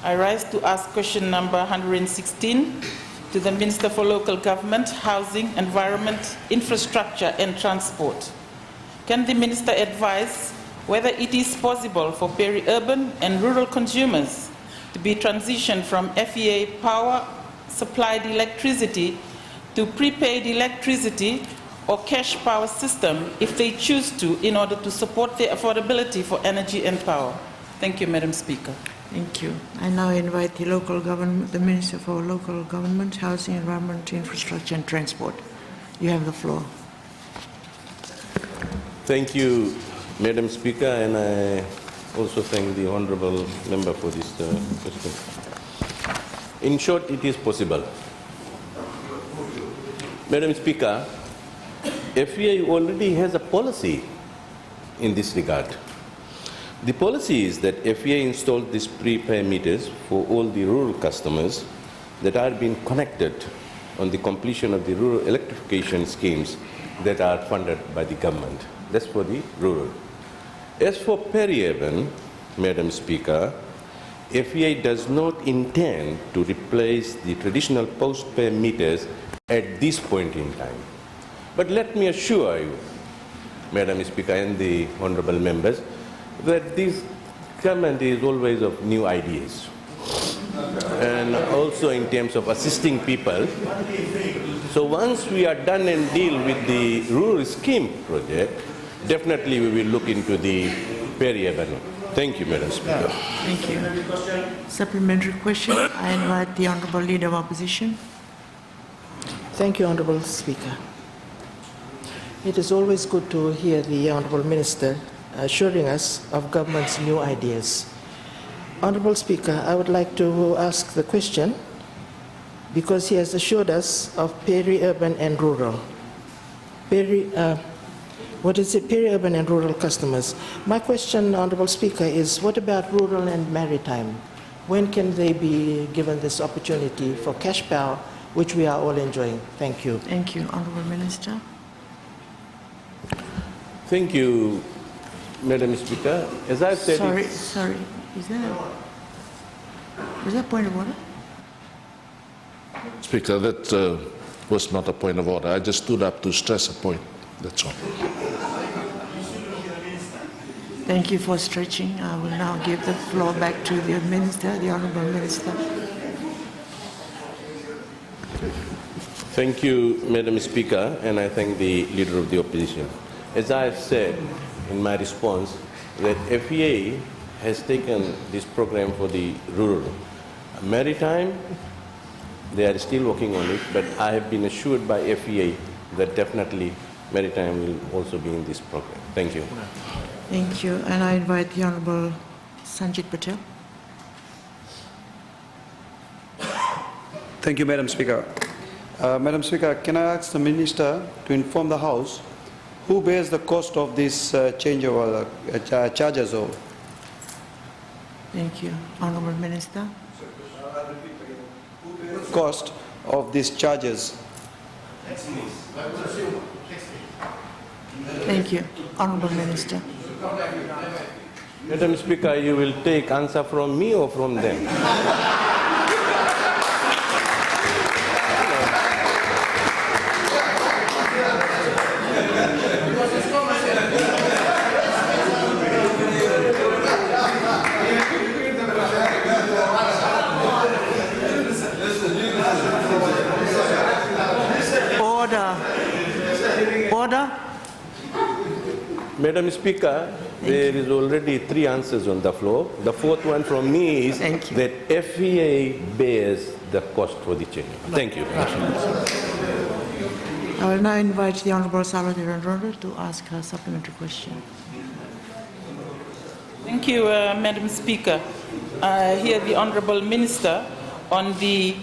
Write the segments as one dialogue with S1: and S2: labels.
S1: I rise to ask question number 116 to the Minister for Local Government, Housing, Environment, Infrastructure and Transport. Can the Minister advise whether it is possible for peri-urban and rural consumers to be transitioned from FEA power supplied electricity to prepaid electricity or cash power system if they choose to, in order to support their affordability for energy and power? Thank you, Madam Speaker.
S2: Thank you. I now invite the Minister for Local Government, Housing, Environment, Infrastructure and Transport. You have the floor.
S3: Thank you, Madam Speaker, and I also thank the Honourable Member for this question. In short, it is possible. Madam Speaker, FEA already has a policy in this regard. The policy is that FEA installed these prepaid meters for all the rural customers that are being connected on the completion of the rural electrification schemes that are funded by the government. That's for the rural. As for peri-urban, Madam Speaker, FEA does not intend to replace the traditional post-pay meters at this point in time. But let me assure you, Madam Speaker and the honourable members, that this government is always of new ideas. And also in terms of assisting people. So once we are done and deal with the rural scheme project, definitely we will look into the peri-urban. Thank you, Madam Speaker.
S2: Thank you. Supplementary question. I invite the Honourable Leader of Opposition.
S4: Thank you, Honourable Speaker. It is always good to hear the Honourable Minister assuring us of government's new ideas. Honourable Speaker, I would like to ask the question because he has assured us of peri-urban and rural. What is it, peri-urban and rural customers? My question, Honourable Speaker, is what about rural and maritime? When can they be given this opportunity for cash power, which we are all enjoying? Thank you.
S2: Thank you, Honourable Minister.
S3: Thank you, Madam Speaker. As I've said,
S2: sorry. Is that a point of order?
S5: Speaker, that was not a point of order. I just stood up to stress a point. That's all.
S2: Thank you for stretching. I will now give the floor back to the Minister, the Honourable Minister.
S3: Thank you, Madam Speaker, and I thank the Leader of the Opposition. As I have said in my response, that FEA has taken this program for the rural. Maritime, they are still working on it, but I have been assured by FEA that definitely maritime will also be in this program. Thank you.
S2: Thank you. And I invite the Honourable Sanjit Patel.
S6: Thank you, Madam Speaker. Madam Speaker, can I ask the Minister to inform the House who bears the cost of this changeover charges?
S2: Thank you. Honourable Minister.
S6: Who bears the cost of these charges?
S2: Thank you. Honourable Minister.
S3: Madam Speaker, you will take answer from me or from them?
S2: Order.
S3: Madam Speaker, there is already 3 answers on the floor. The 4th one from me is that FEA bears the cost for the change. Thank you.
S2: I will now invite the Honourable Salvatore Rondo to ask her supplementary question.
S1: Thank you, Madam Speaker. I hear the Honourable Minister on the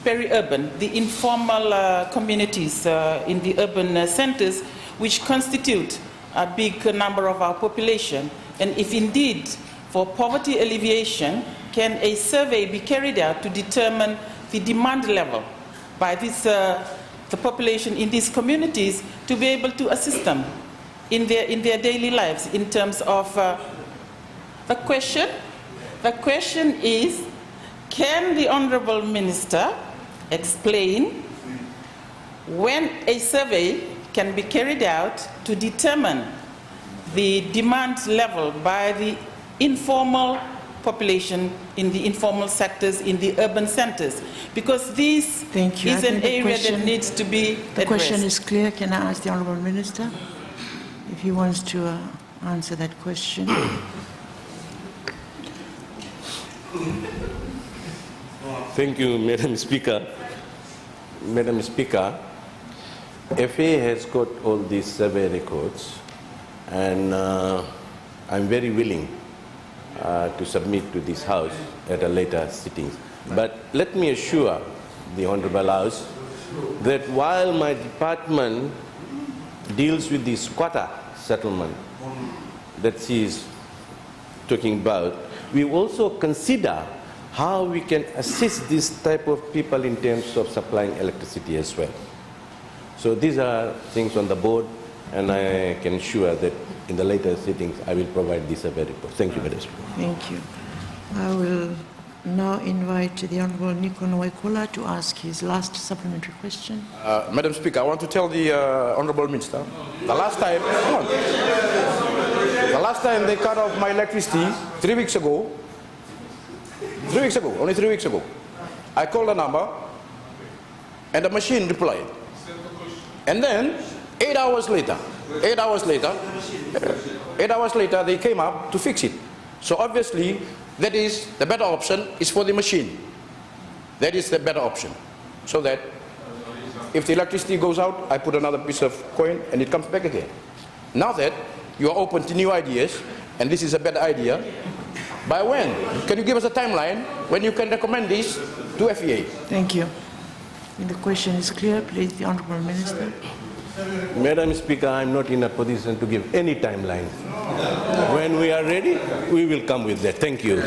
S1: peri-urban, the informal communities in the urban centres, which constitute a big number of our population. And if indeed for poverty alleviation, can a survey be carried out to determine the demand level by this, the population in these communities to be able to assist them in their daily lives in terms of the question is Can the Honourable Minister explain when a survey can be carried out to determine the demand level by the informal population in the informal sectors in the urban centres? Because this
S2: Thank you.
S1: is an area that needs to be addressed.
S2: The question is clear. Can I ask the Honourable Minister if he wants to answer that question?
S3: Thank you, Madam Speaker. Madam Speaker, FA has got all these survey records, and I'm very willing to submit to this House at a later sitting. But let me assure the Honourable House that while my department deals with the squatter settlement that she is talking about, we also consider how we can assist this type of people in terms of supplying electricity as well. So these are things on the board, and I can assure that in the later sittings I will provide this survey report. Thank you, Madam Speaker.
S2: Thank you. I will now invite the Honourable Nico Noikola to ask his last supplementary question.
S7: Madam Speaker, I want to tell the Honourable Minister, the last time they cut off my electricity 3 weeks ago, only 3 weeks ago, I called the number and the machine replied. And then 8 hours later, they came up to fix it. So obviously, that is the better option is for the machine. That is the better option. So that if the electricity goes out, I put another piece of coin and it comes back again. Now that you are open to new ideas, and this is a better idea, by when? Can you give us a timeline when you can recommend this to FEA?
S2: Thank you. The question is clear. Please, the Honourable Minister.
S3: Madam Speaker, I'm not in a position to give any timeline. When we are ready, we will come with that. Thank you.